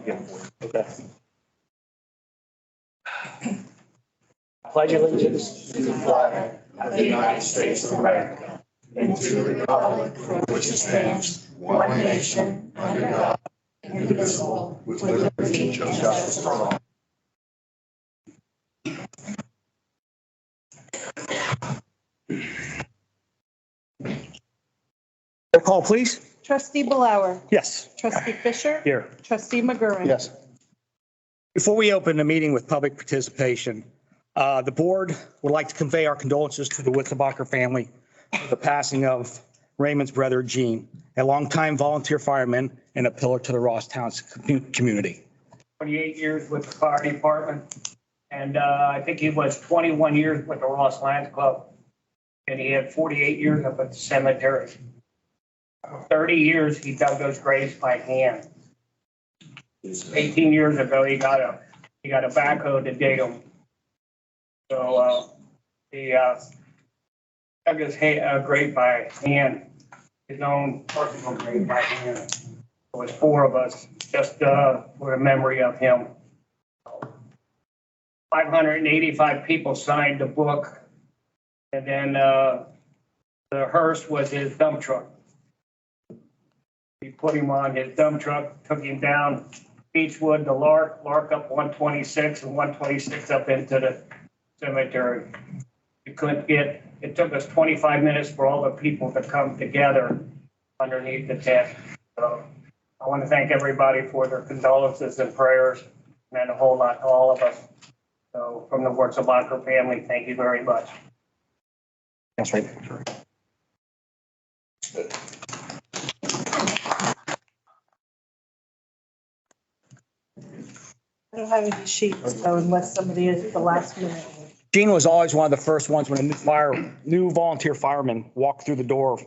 again for you. Okay. Pledge allegiance To the flag of the United States of America and to the republic for which it stands, one nation, under God, indivisible, with liberty and justice for all. Roll call, please. Trustee Blower. Yes. Trustee Fisher. Here. Trustee McGurran. Yes. Before we open the meeting with public participation, the board would like to convey our condolences to the Witzelbacher family for the passing of Raymond's brother, Gene, a longtime volunteer fireman and a pillar to the Rosstown community. 28 years with the fire department, and I think he was 21 years with the Ross Lions Club, and he had 48 years up at the cemetery. 30 years he dug those graves by hand. 18 years ago he got a backhoe to dig them. So he dug his grave by hand, his own personal grave by hand. It was 4 of us, just for a memory of him. 585 people signed the book, and then the hearse was his dump truck. We put him on his dump truck, took him down Beechwood to Lark up 126 and 126 up into the cemetery. We couldn't get, it took us 25 minutes for all the people to come together underneath the tent. So I want to thank everybody for their condolences and prayers, and a whole lot to all of us. So from the Wurzelbacher family, thank you very much. That's right. I don't have any sheets, though, unless somebody is at the last minute. Gene was always one of the first ones when a new volunteer fireman walked through the door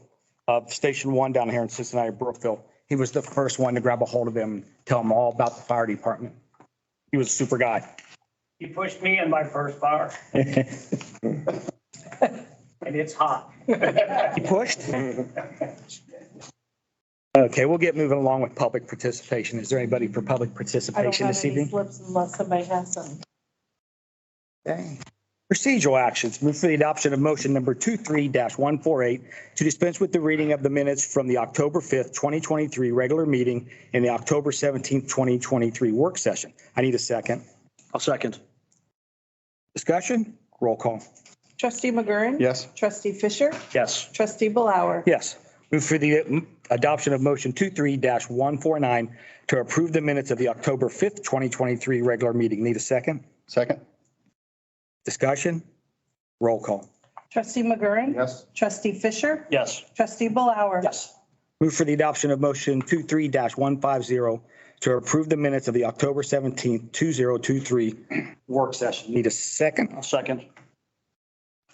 of Station 1 down here in Cincinnati, Brookville. He was the first one to grab a hold of him and tell him all about the fire department. He was a super guy. He pushed me in my first fire, and it's hot. He pushed? Okay, we'll get moving along with public participation. Is there anybody for public I don't participation have this any evening? slips unless somebody has some. Okay. Procedural actions. Move for the adoption of motion number 23-148 to dispense with the reading of the minutes from the October 5th, 2023 regular meeting and the October 17th, 2023 work session. I need a second. I'll second. Discussion? Roll call. Trustee McGurran. Yes. Trustee Fisher. Yes. Trustee Blower. Yes. Move for the adoption of motion 23-149 to approve the minutes of the October 5th, 2023 regular meeting. Need a second? Second. Discussion? Roll call. Trustee McGurran. Yes. Trustee Fisher. Yes. Trustee Blower. Yes. Move for the adoption of motion 23-150 to approve the minutes of the October 17th, 2023 work session. Need a second? I'll second.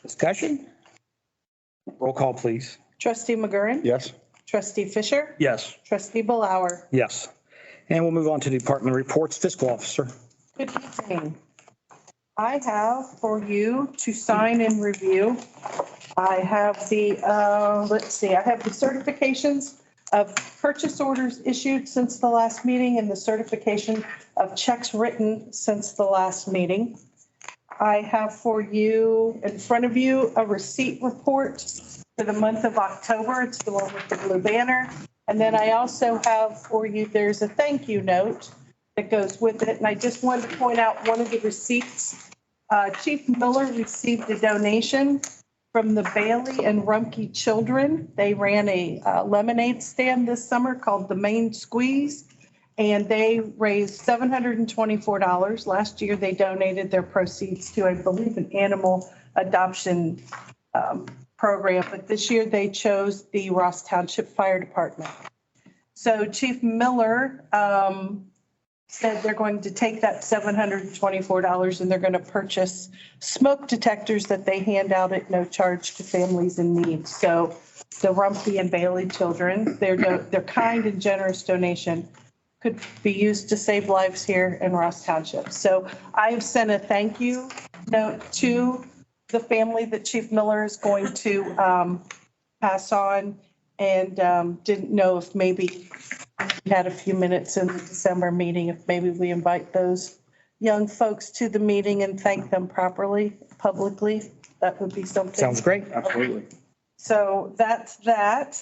Discussion? Roll call, please. Trustee McGurran. Yes. Trustee Fisher. Yes. Trustee Blower. Yes. And we'll move on to department reports. Fiscal officer. Good evening. I have for you to sign and review. I have the, I have the certifications of purchase orders issued since the last meeting and the certification of checks written since the last meeting. I have for you, in front of you, a receipt report for the month of October. It's the one with the blue banner. And then I also have for you, there's a thank you note that goes with it. And I just wanted to point out one of the receipts. Chief Miller received a donation from the Bailey and Rumpke children. They ran a lemonade stand this summer called the Main Squeeze, and they raised $724. Last year, they donated their proceeds to, I believe, an animal adoption program, but this year they chose the Ross Township Fire Department. So Chief Miller said they're going to take that $724 and they're going to purchase smoke detectors that they hand out at no charge to families in need. So the Rumpke and Bailey children, their kind and generous donation could be used to save lives here in Ross Township. So I've sent a thank you note to the family that Chief Miller is going to pass on, and didn't know if maybe we had a few minutes in the December meeting, if maybe we invite those young folks to the meeting and thank them properly, publicly, that would be something. Sounds great. Absolutely. So that's that.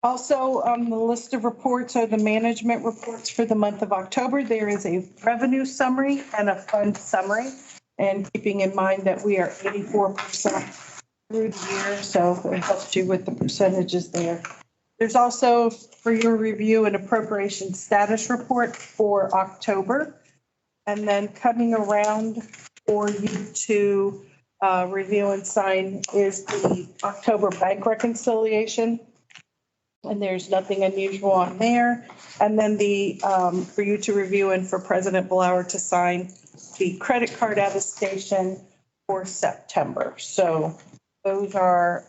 Also on the list of reports are the management reports for the month of October. There is a revenue summary and a fund summary. And keeping in mind that we are 84% through the year, so it helps you with the percentages there. There's also for your review an appropriation status report for October. And then coming around for you to review and sign is the October bank reconciliation. And there's nothing unusual on there. And then for you to review and for President Blower to sign the credit card attestation for September. So those are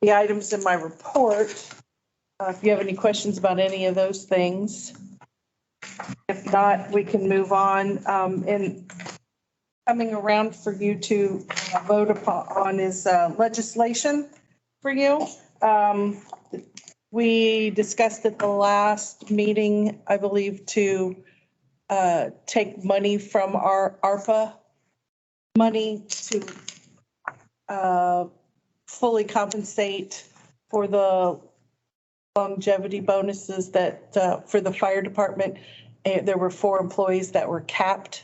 the items in my report. If you have any questions about any of those things. If not, we can move on. And coming around for you to vote upon is legislation for you. We discussed at the last meeting, I believe, to take money from our ARPA money to fully compensate for the longevity bonuses that for the fire department. There were 4 employees that were capped,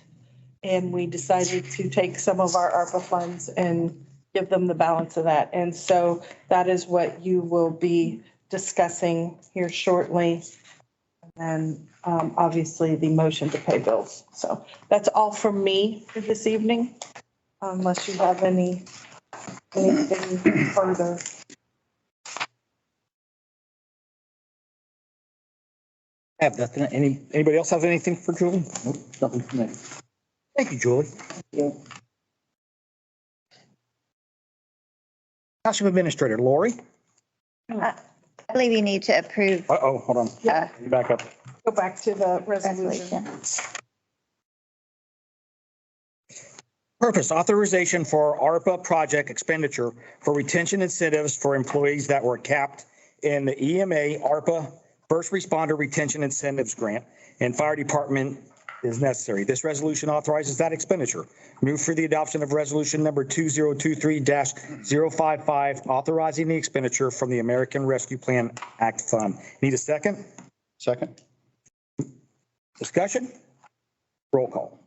and we decided to take some of our ARPA funds and give them the balance of that. And so that is what you will be discussing here shortly. And obviously the motion to pay bills. So that's all from me for this evening, unless you have anything further. I have nothing. Anybody else have anything for Julie? Nope, nothing from me. Thank you, Julie. Township Administrator Lori. I believe you need to approve Hold on. uh, Back up. Go back to the resolution. resolution. Purpose, authorization for ARPA project expenditure for retention incentives for employees that were capped in the EMA ARPA First Responder Retention Incentives Grant and Fire Department is necessary. This resolution authorizes that expenditure. Move for the adoption of resolution number 2023-055, authorizing the expenditure from the American Rescue Plan Act Fund. Need a second? Second? Discussion? Roll call.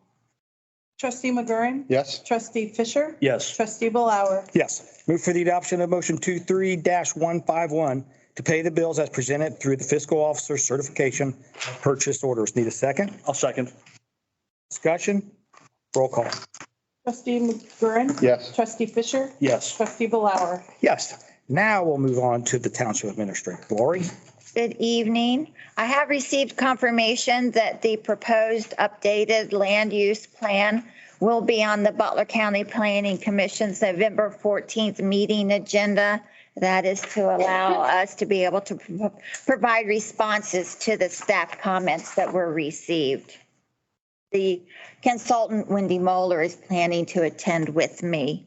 Trustee McGurran? Yes. Trustee Fisher? Yes. Trustee Blower? Yes. Move for the adoption of motion 23-151 to pay the bills as presented through the fiscal officer certification of purchase orders. Need a second? I'll second. Discussion? Roll call. Trustee McGurran? Yes. Trustee Fisher? Yes. Trustee Blower? Yes. Now we'll move on to the Township Administrator. Lori? Good evening. I have received confirmation that the proposed updated land use plan will be on the Butler County Planning Commission's November 14th meeting agenda. That is to allow us to be able to provide responses to the staff comments that were received. The consultant, Wendy Moeller, is planning to attend with me.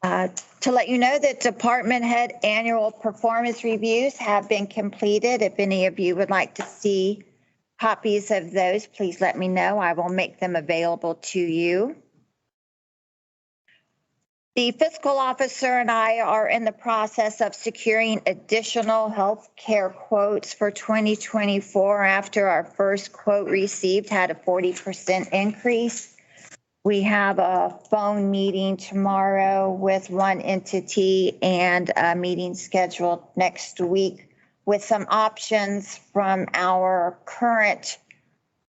To let you know that department head annual performance reviews have been completed. If any of you would like to see copies of those, please let me know. I will make them available to you. The fiscal officer and I are in the process of securing additional health care quotes for 2024 after our first quote received had a 40% increase. We have a phone meeting tomorrow with one entity and a meeting scheduled next week with some options from our current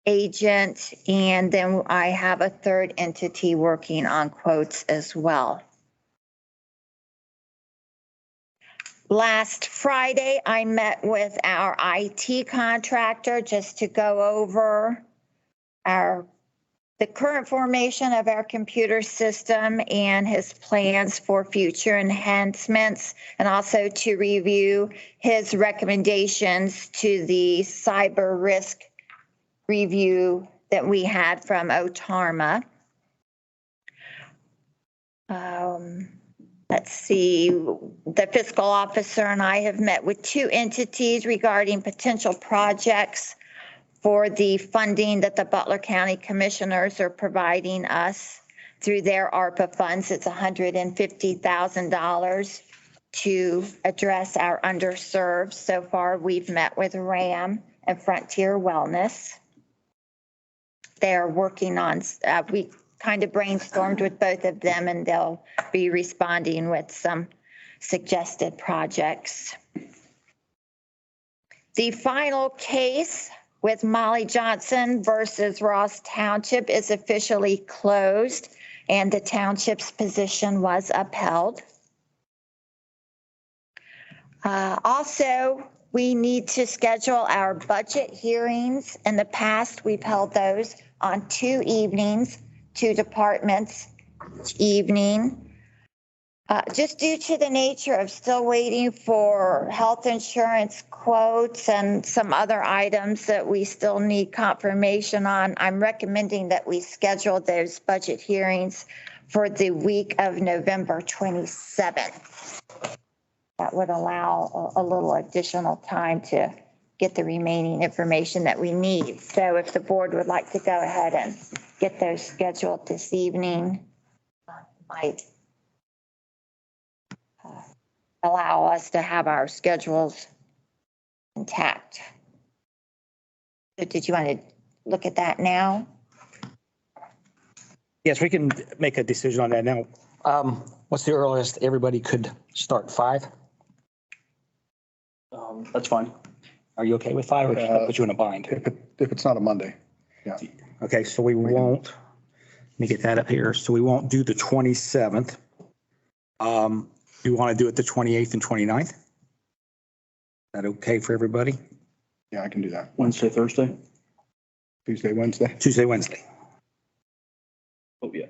agent. And then I have a third entity working on quotes as well. Last Friday, I met with our IT contractor just to go over the current formation of our computer system and his plans for future enhancements, and also to review his recommendations to the cyber risk review that we had from OTARMA. And Let's see, the fiscal officer and I have met with two entities regarding potential projects for the funding that the Butler County Commissioners are providing us through their ARPA funds. It's $150,000 to address our underserved. So far, we've met with RAM and Frontier Wellness. They're working on, we kind of brainstormed with both of them, and they'll be responding with some suggested projects. The final case with Molly Johnson versus Ross Township is officially closed, and the township's position was upheld. Also, we need to schedule our budget hearings. In the past, we've held those on 2 evenings, 2 departments each evening. Just due to the nature of still waiting for health insurance quotes and some other items that we still need confirmation on, I'm recommending that we schedule those budget hearings for the week of November 27th. That would allow a little additional time to get the remaining information that we need. So if the board would like to go ahead and get those scheduled this evening, might allow us to have our schedules intact. So did you want to look at that now? Yes, we can make a decision on that now. What's the earliest everybody could start? 5? That's fine. Are you okay with 5, or should I put you in a bind? If it's not a Monday. Yeah. Okay, so we won't, let me get that up here. So we won't do the 27th. Do you want to do it the 28th and 29th? Is that okay for everybody? Yeah, I can do that. Wednesday, Thursday? Tuesday, Wednesday. Tuesday, Wednesday. Oh, yeah.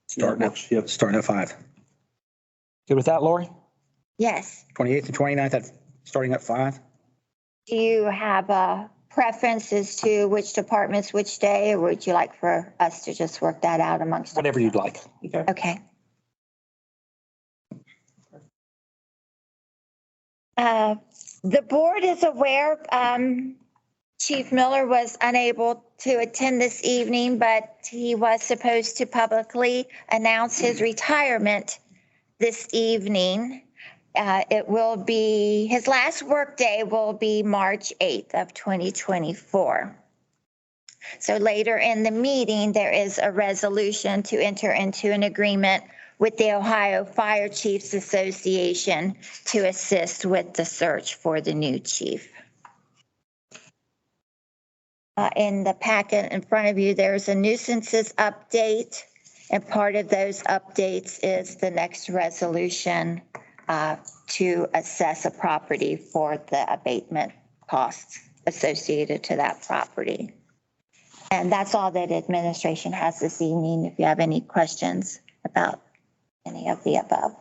Starting at, Yep. starting at 5. Good with that, Lori? Yes. 28th and 29th, starting at 5? Do you have a preference as to which departments, which day, or would you like for us to just work that out amongst? Whatever you'd like. Okay. The board is aware, Chief Miller was unable to attend this evening, but he was supposed to publicly announce his retirement this evening. It will be, his last workday will be March 8th of 2024. So later in the meeting, there is a resolution to enter into an agreement with the Ohio Fire Chiefs Association to assist with the search for the new chief. In the packet in front of you, there's a nuisances update, and part of those updates is the next resolution to assess a property for the abatement costs associated to that property. And that's all that administration has this evening. If you have any questions about any of the above.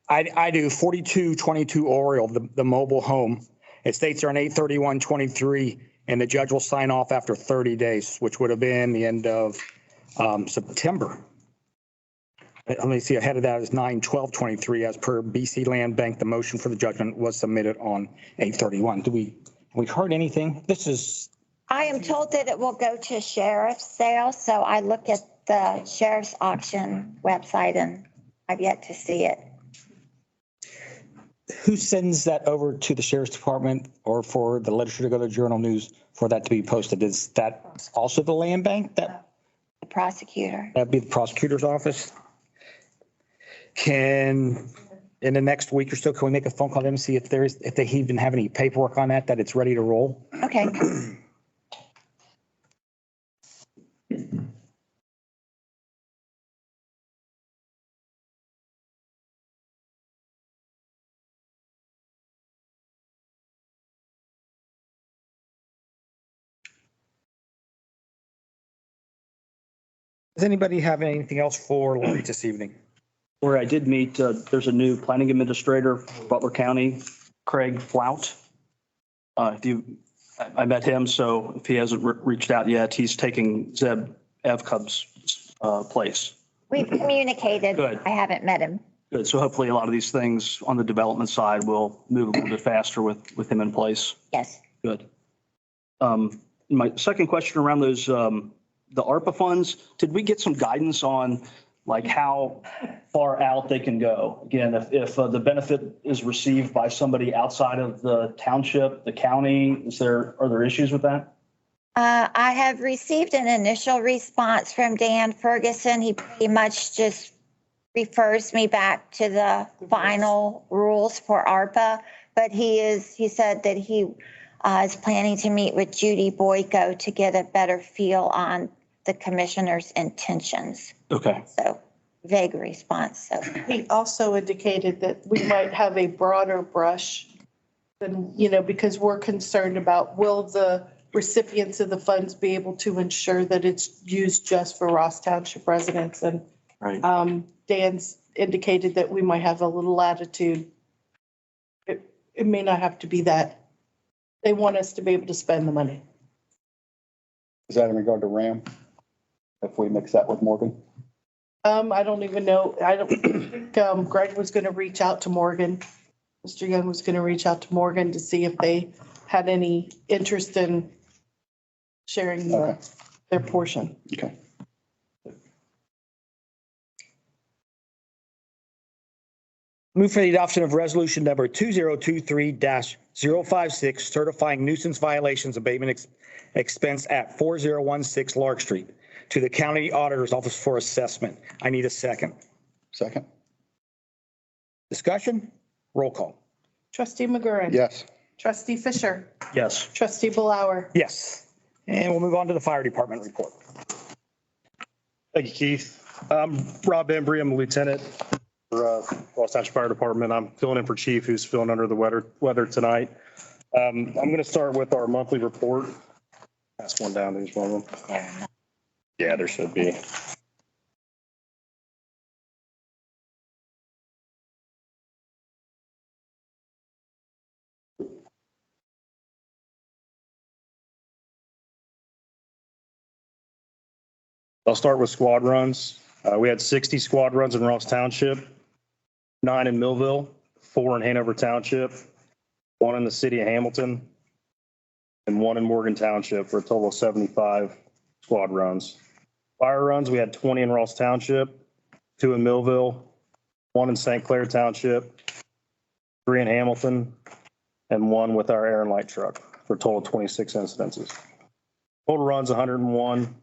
I do 4222 Oriole, the mobile home. It states there on 8/31/23, and the judge will sign off after 30 days, which would have been the end of September. Let me see, ahead of that is 9/12/23. As per BC Land Bank, the motion for the judgment was submitted on 8/31. We heard anything? This is. I am told that it will go to sheriff's sale, so I look at the sheriff's auction website and I've yet to see it. Who sends that over to the sheriff's department or for the legislature to go to Journal News for that to be posted? Is that also the land bank? The prosecutor. That'd be the prosecutor's office? In the next week or so, can we make a phone call to them and see if they even have any paperwork on that it's ready to roll? Okay. Does anybody have anything else for Lori this evening? Where I did meet, there's a new planning administrator for Butler County, Craig Flout. I met him, so if he hasn't reached out yet, he's taking Zeb Evcub's place. We've communicated. Good. I haven't met him. Good. So hopefully a lot of these things on the development side will move a little bit faster with him in place. Yes. Good. My second question around those, the ARPA funds, did we get some guidance on like how far out they can go? Again, if the benefit is received by somebody outside of the township, the county, are there issues with that? I have received an initial response from Dan Ferguson. He pretty much just refers me back to the final rules for ARPA, but he said that he is planning to meet with Judy Boyko to get a better feel on the commissioner's intentions. Okay. So vague response. So He also indicated that we might have a broader brush than, because we're concerned about will the recipients of the funds be able to ensure that it's used just for Ross Township residents? And Right. Dan's indicated that we might have a little latitude. It may not have to be that. They want us to be able to spend the money. Is that in regard to RAM? If we mix that with Morgan? I don't even know. I don't think Greg was going to reach out to Morgan. Mr. Young was going to reach out to Morgan to see if they had any interest in sharing Okay. their portion. Okay. Move for the adoption of resolution number 2023-056, certifying nuisance violations abatement expense at 4016 Lark Street to the county auditor's office for assessment. I need a second. Second? Discussion? Roll call. Trustee McGurran. Yes. Trustee Fisher. Yes. Trustee Blower. Yes. And we'll move on to the fire department report. Thank you, Keith. I'm Rob Embry. I'm a lieutenant for Ross Township Fire Department. I'm filling in for Chief, who's feeling under the weather tonight. I'm going to start with our monthly report. Pass one down. There's one of them. Yeah, there should be. I'll start with squad runs. We had 60 squad runs in Ross Township, 9 in Millville, 4 in Hanover Township, 1 in the city of Hamilton, and 1 in Morgan Township for a total of 75 squad runs. Fire runs, we had 20 in Ross Township, 2 in Millville, 1 in St. Clair Township, 3 in Hamilton, and 1 with our air and light truck for a total of 26 incidences. Total runs 101.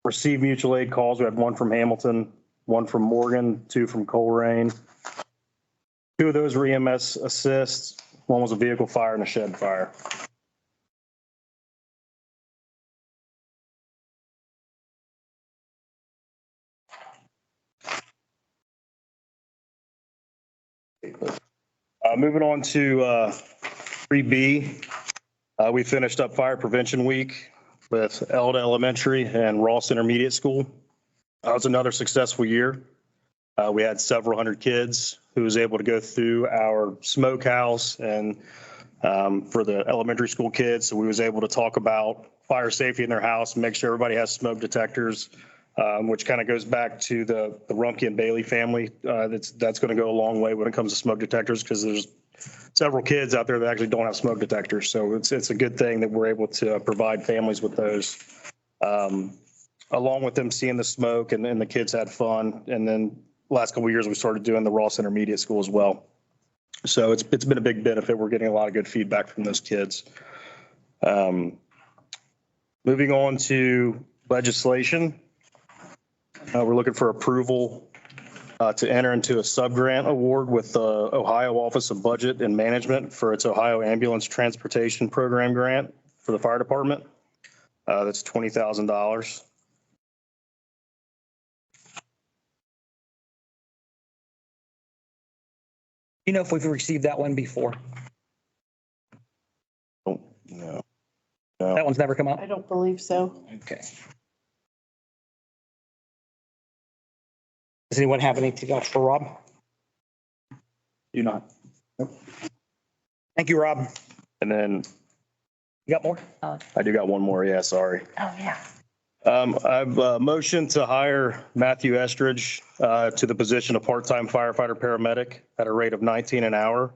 Received mutual aid calls. We had 1 from Hamilton, 1 from Morgan, 2 from Coleraine. 2 of those were EMS assists. 1 was a vehicle fire and a shed fire. Moving on to 3B, we finished up Fire Prevention Week with Elda Elementary and Ross Intermediate School. It was another successful year. We had several hundred kids who was able to go through our smokehouse and for the elementary school kids. So we was able to talk about fire safety in their house, make sure everybody has smoke detectors, which kind of goes back to the Rumpke and Bailey family. That's going to go a long way when it comes to smoke detectors because there's several kids out there that actually don't have smoke detectors. So it's a good thing that we're able to provide families with those. Along with them seeing the smoke and the kids had fun. And then last couple of years, we started doing the Ross Intermediate School as well. So it's been a big benefit. We're getting a lot of good feedback from those kids. Moving on to legislation. We're looking for approval to enter into a sub-grant award with the Ohio Office of Budget and Management for its Ohio Ambulance Transportation Program grant for the fire department. That's $20,000. You know if we've received that one before? Oh, no. That one's never come up? I don't believe so. Okay. Does anyone have anything else for Rob? Do not. Thank you, Rob. And then You got more? I do got one more. Yeah, sorry. Oh, yeah. I've motioned to hire Matthew Estridge to the position of part-time firefighter paramedic at a rate of 19 an hour.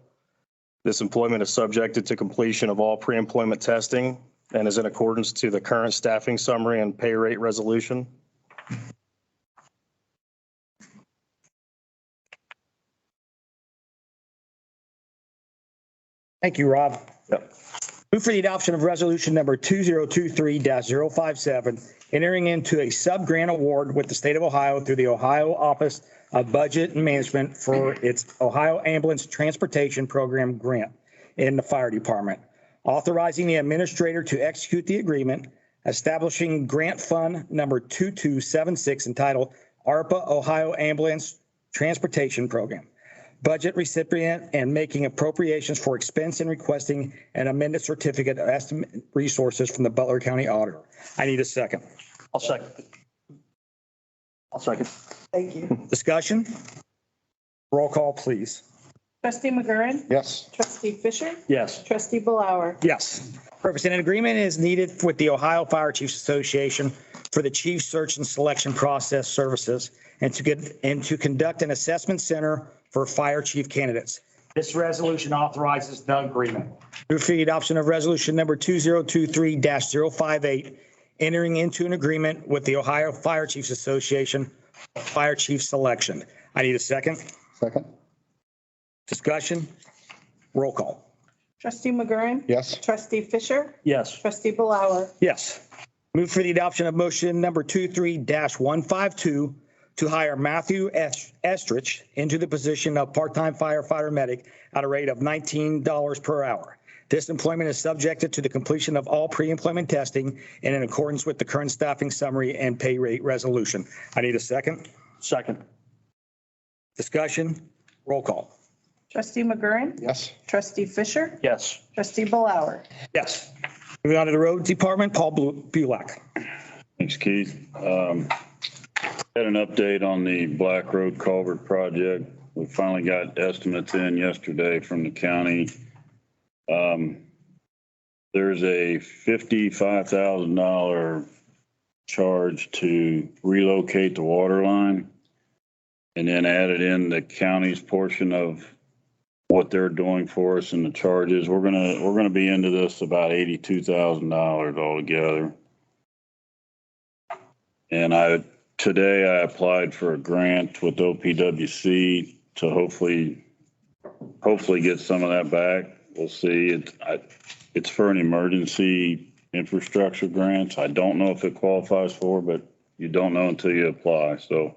This employment is subjected to completion of all pre-employment testing and is in accordance to the current staffing summary and pay rate resolution. Thank you, Rob. Yep. Move for the adoption of resolution number 2023-057, entering into a sub-grant award with the state of Ohio through the Ohio Office of Budget and Management for its Ohio Ambulance Transportation Program grant in the fire department, authorizing the administrator to execute the agreement, establishing grant fund number 2276 entitled ARPA Ohio Ambulance Transportation Program, budget recipient, and making appropriations for expense and requesting an amended certificate of estimate resources from the Butler County Auditor. I need a second. I'll second. Thank you. Discussion? Roll call, please. Trustee McGurran. Yes. Trustee Fisher. Yes. Trustee Blower. Yes. Purpose, and an agreement is needed with the Ohio Fire Chiefs Association for the chief search and selection process services and to conduct an assessment center for fire chief candidates. This resolution authorizes the agreement. Move for the adoption of resolution number 2023-058, entering into an agreement with the Ohio Fire Chiefs Association for fire chief selection. I need a second. Second. Discussion. Roll call. Trustee McGurran. Yes. Trustee Fisher. Yes. Trustee Blower. Yes. Move for the adoption of motion number 23-152 to hire Matthew Estridge into the position of part-time firefighter medic at a rate of $19 per hour. This employment is subjected to the completion of all pre-employment testing and in accordance with the current staffing summary and pay rate resolution. I need a second. Second. Discussion. Roll call. Trustee McGurran. Yes. Trustee Fisher. Yes. Trustee Blower. Yes. Moving on to the road department, Paul Bulak. Thanks, Keith. Had an update on the Black Road Culvert project. We finally got estimates in yesterday from the county. There's a $55,000 charge to relocate the water line and then added in the county's portion of what they're doing for us and the charges. We're gonna be into this about $82,000 altogether. And today I applied for a grant with OPWC to hopefully get some of that back. We'll see. It's for an emergency infrastructure grant. I don't know if it qualifies for, but you don't know until you apply. So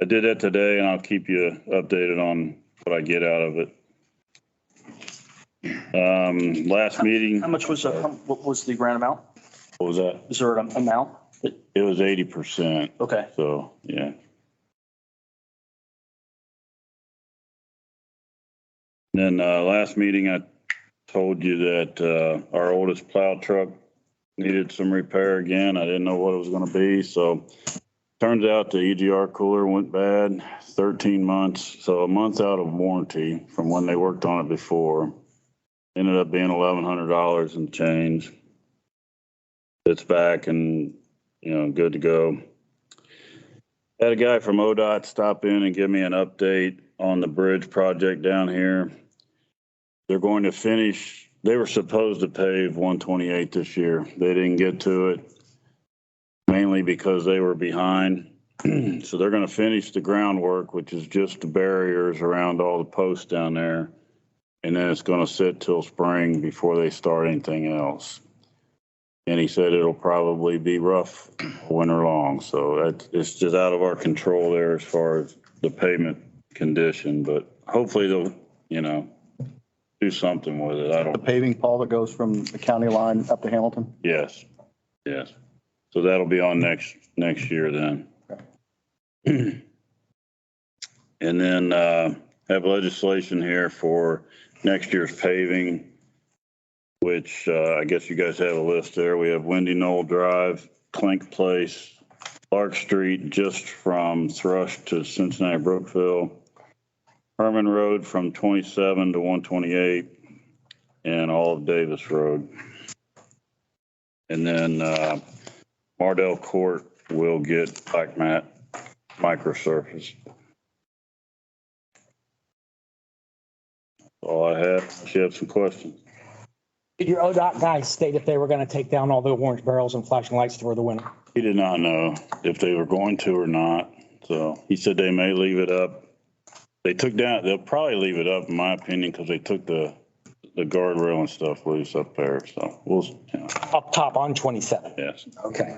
I did that today, and I'll keep you updated on what I get out of it. Last meeting. How much was, what was the grant amount? What was that? Is there an amount? It was 80%. Okay. So, yeah. Then last meeting, I told you that our oldest plow truck needed some repair again. I didn't know what it was going to be. So turns out the EGR cooler went bad, 13 months. So a month out of warranty from when they worked on it before. Ended up being $1,100 and change. It's back and, good to go. Had a guy from ODOT stop in and give me an update on the bridge project down here. They're going to finish, they were supposed to pave 128 this year. They didn't get to it, mainly because they were behind. So they're going to finish the groundwork, which is just the barriers around all the posts down there. And then it's going to sit till spring before they start anything else. And he said it'll probably be rough winter long. So it's just out of our control there as far as the pavement condition, but hopefully they'll, do something with it. The paving, Paul, that goes from the county line up to Hamilton? Yes. So that'll be on next year then. Okay. And then have legislation here for next year's paving, which I guess you guys have a list there. We have Windy Knoll Drive, Clink Place, Clark Street, just from Thrush to Cincinnati Brookville, Herman Road from 27 to 128, and all of Davis Road. And then Mardell Court will get black mat microsurface. All I have. She have some questions. Did your ODOT guys state if they were going to take down all the orange barrels and flashing lights for the winter? He did not know if they were going to or not. So he said they may leave it up. They'll probably leave it up in my opinion, because they took the guardrail and stuff loose up there. So we'll, Up top on 27. yes. Okay.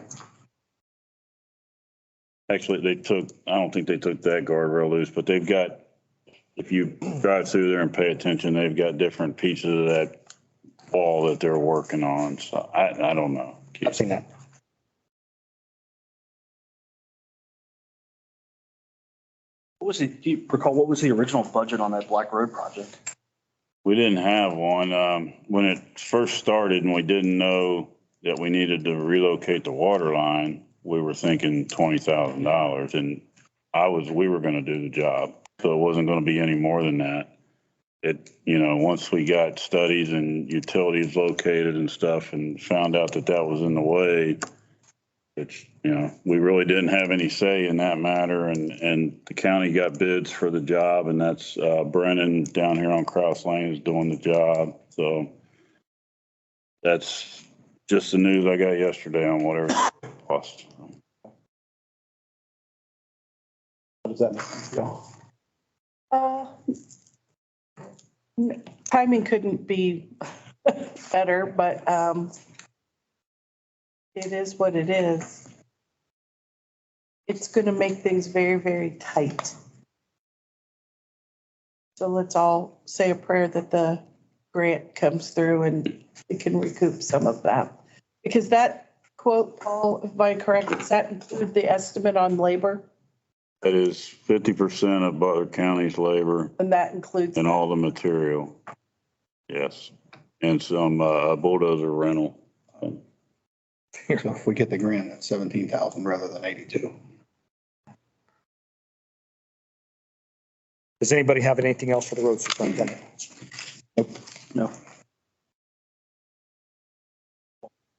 Actually, I don't think they took that guardrail loose, but they've got, if you drive through there and pay attention, they've got different pieces of that wall that they're working on. So I don't know. I've seen that. Do you recall what was the original budget on that Black Road project? We didn't have one. When it first started and we didn't know that we needed to relocate the water line, we were thinking $20,000, and we were going to do the job. So it wasn't going to be any more than that. Once we got studies and utilities located and stuff and found out that that was in the way, we really didn't have any say in that matter. And the county got bids for the job, and that's Brennan down here on Cross Lane is doing the job. So that's just the news I got yesterday on whatever it cost. What does that mean? Timing couldn't be better, but it is what it is. It's going to make things very, very tight. So let's all say a prayer that the grant comes through and we can recoup some of that. Because that quote, Paul, if I'm correct, does that include the estimate on labor? That is 50% of Butler County's labor And that includes, and all the material. Yes. And some bulldozer rental. So if we get the grant, that's 17,000 rather than 82. Does anybody have anything else for the road superintendent? Nope. No.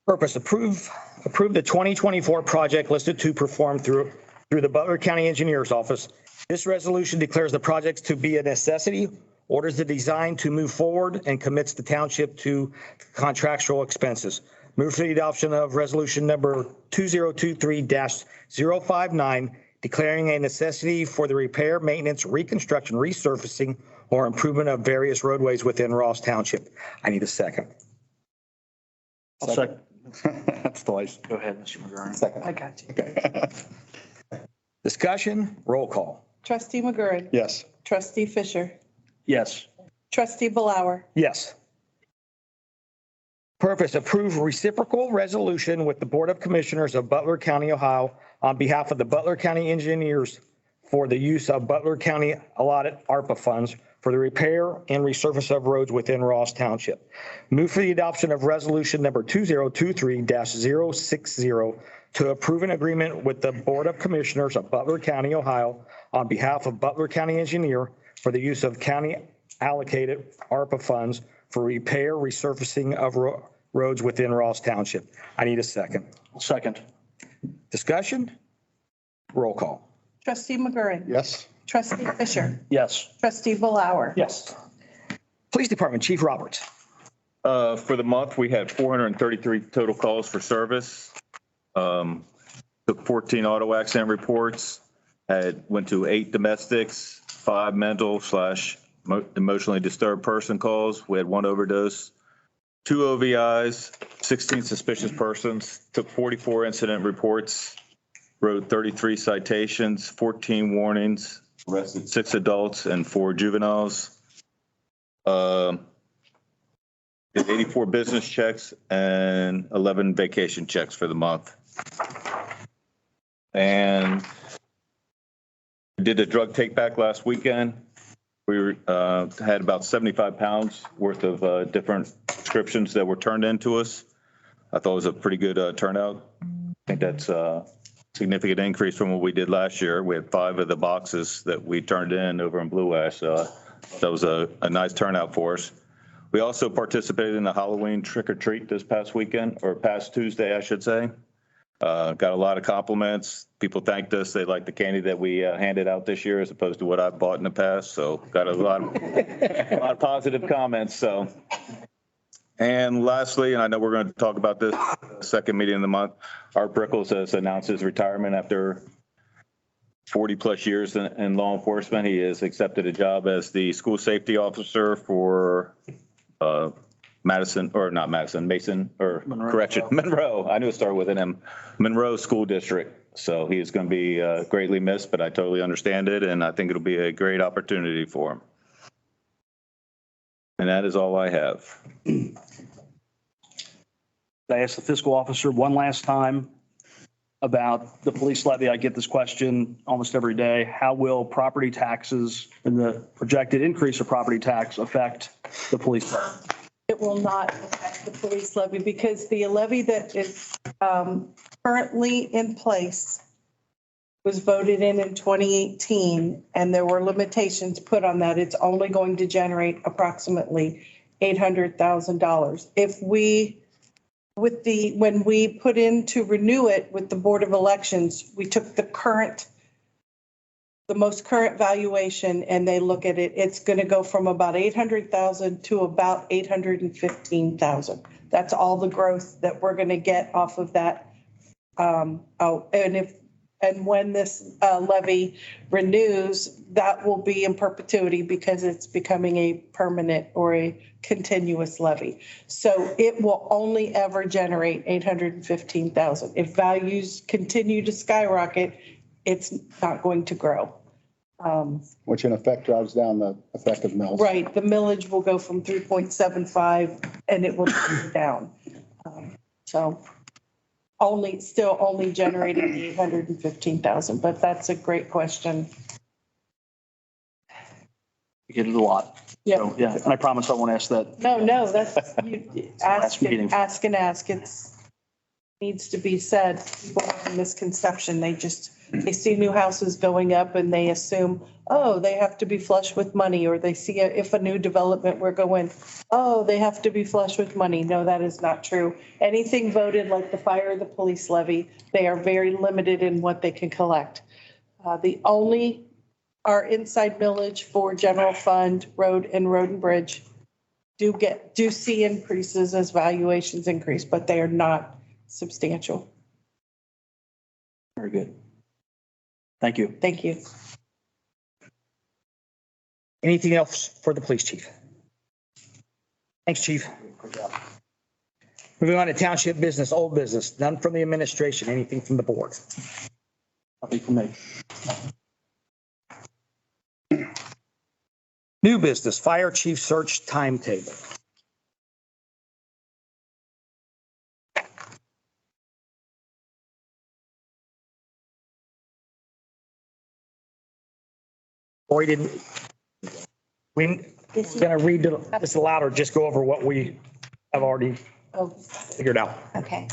Purpose, approve the 2024 project listed to perform through the Butler County Engineer's Office. This resolution declares the projects to be a necessity, orders the design to move forward, and commits the township to contractual expenses. Move for the adoption of resolution number 2023-059, declaring a necessity for the repair, maintenance, reconstruction, resurfacing, or improvement of various roadways within Ross Township. I need a second. I'll second. That's twice. Go ahead, Mr. McGurran. Second. I got you. Okay. Discussion, roll call. Trustee McGurran. Yes. Trustee Fisher. Yes. Trustee Blower. Yes. Purpose, approve reciprocal resolution with the Board of Commissioners of Butler County, Ohio, on behalf of the Butler County Engineers for the use of Butler County allotted ARPA funds for the repair and resurface of roads within Ross Township. Move for the adoption of resolution number 2023-060 to approve an agreement with the Board of Commissioners of Butler County, Ohio, on behalf of Butler County Engineer for the use of county allocated ARPA funds for repair, resurfacing of roads within Ross Township. I need a second. Second. Discussion? Roll call. Trustee McGurran. Yes. Trustee Fisher. Yes. Trustee Blower. Yes. Police Department, Chief Roberts. For the month, we had 433 total calls for service. Took 14 auto accident reports, went to 8 domestics, 5 mental/emotionally disturbed person calls. We had 1 overdose, 2 OVIs, 16 suspicious persons, took 44 incident reports, wrote 33 citations, 14 warnings, arrested 6 adults and 4 juveniles. Did 84 business checks and 11 vacation checks for the month. And we did a drug take back last weekend. We had about 75 pounds worth of different prescriptions that were turned into us. I thought it was a pretty good turnout. I think that's a significant increase from what we did last year. We had 5 of the boxes that we turned in over in Blue Ash. So that was a nice turnout for us. We also participated in the Halloween trick or treat this past weekend, or past Tuesday, I should say. Got a lot of compliments. People thanked us. They liked the candy that we handed out this year as opposed to what I've bought in the past. So got a lot of positive comments. So, and lastly, and I know we're going to talk about this second meeting of the month, Art Brickles has announced his retirement after 40 plus years in law enforcement. He has accepted a job as the school safety officer for Mason, or Monroe. correction, Monroe. I knew it started with an M. Monroe School District. So he is going to be greatly missed, but I totally understand it, and I think it'll be a great opportunity for him. And that is all I have. I asked the fiscal officer one last time about the police levy. I get this question almost every day. How will property taxes and the projected increase of property tax affect the police levy? It will not affect the police levy because the levy that is currently in place was voted in 2018, and there were limitations put on that. It's only going to generate approximately $800,000. When we put in to renew it with the Board of Elections, we took the most current valuation, and they look at it. It's going to go from about 800,000 to about 815,000. That's all the growth that we're going to get off of that. And when this levy renews, that will be in perpetuity because it's becoming a permanent or a continuous levy. So it will only ever generate 815,000. If values continue to skyrocket, it's not going to grow. Which in effect drives down the effective mills. Right, the millage will go from 3.75 and it will go down. So still only generating 815,000, but that's a great question. We get it a lot. Yeah. So, yeah, and I promise I won't ask that. No, that's, you Last meeting. ask and ask. It's needs to be said. People have a misconception. They see new houses going up and they assume, oh, they have to be flush with money, or they see if a new development were going, oh, they have to be flush with money. No, that is not true. Anything voted like the fire or the police levy, they are very limited in what they can collect. Our inside millage for general fund, road and bridge do see increases as valuations increase, but they are not substantial. Very good. Thank you. Thank you. Anything else for the police chief? Thanks, chief. Moving on to township business, old business, none from the administration, anything from the board? Nothing from me. New business, fire chief search timetable. Or didn't, we're gonna read this aloud or just go over what we have already figured out. Okay.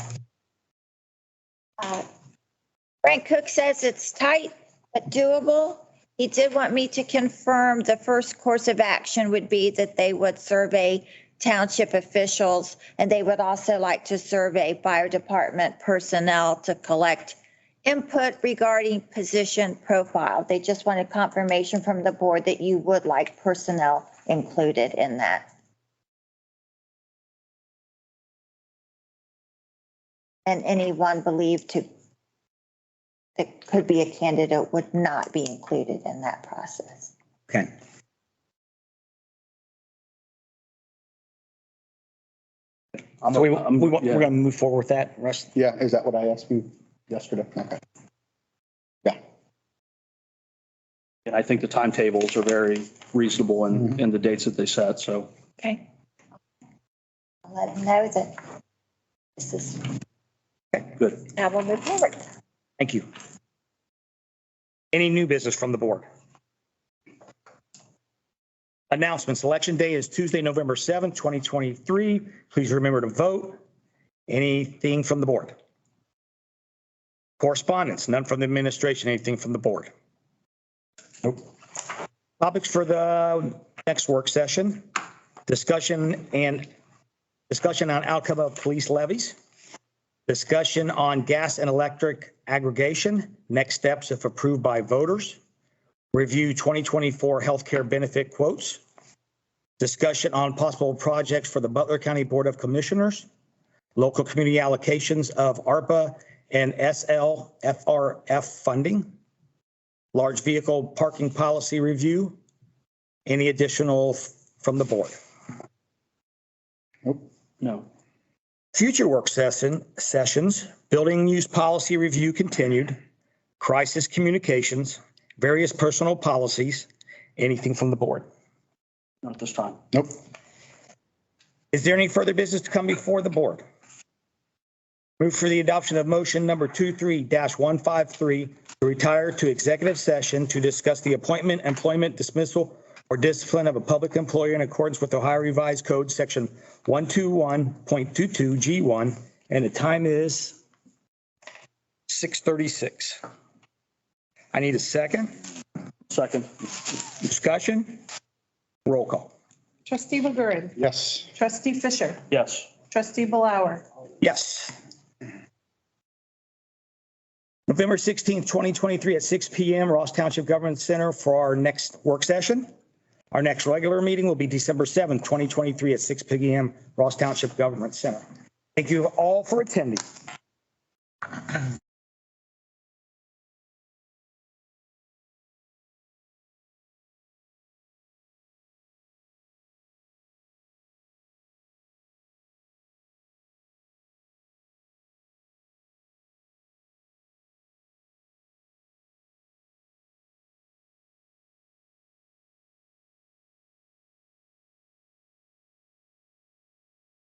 Frank Cook says it's tight but doable. He did want me to confirm the first course of action would be that they would survey township officials, and they would also like to survey fire department personnel to collect input regarding position profile. They just wanted confirmation from the board that you would like personnel included in that. And anyone believed to that could be a candidate would not be included in that process. Okay. So we're going to move forward with that, Russ? Yeah, is that what I asked you yesterday? Okay. Yeah. And I think the timetables are very reasonable in the dates that they set, so. Okay. I'll let them know that this is. Okay. Good. Now we'll move forward. Thank you. Any new business from the board? Announcements. Election day is Tuesday, November 7th, 2023. Please remember to vote. Anything from the board? Correspondence. None from the administration. Anything from the board? Nope. Topics for the next work session. Discussion on outcome of police levies. Discussion on gas and electric aggregation, next steps if approved by voters. Review 2024 healthcare benefit quotes. Discussion on possible projects for the Butler County Board of Commissioners. Local community allocations of ARPA and SLFRF funding. Large vehicle parking policy review. Any additional from the board? No. Future work sessions, building use policy review continued, crisis communications, various personal policies, anything from the board? Not at this time. Nope. Is there any further business to come before the board? Move for the adoption of motion number 23-153 to retire to executive session to discuss the appointment, employment, dismissal, or discipline of a public employee in accordance with Ohio Revised Code, section 121.22 G1, and the time is 6:36. I need a second. Second. Discussion. Roll call. Trustee McGurran. Yes. Trustee Fisher. Yes. Trustee Blower. Yes. November 16th, 2023 at 6 p.m. Ross Township Government Center for our next work session. Our next regular meeting will be December 7th, 2023 at 6 p.m. Ross Township Government Center. Thank you all for attending.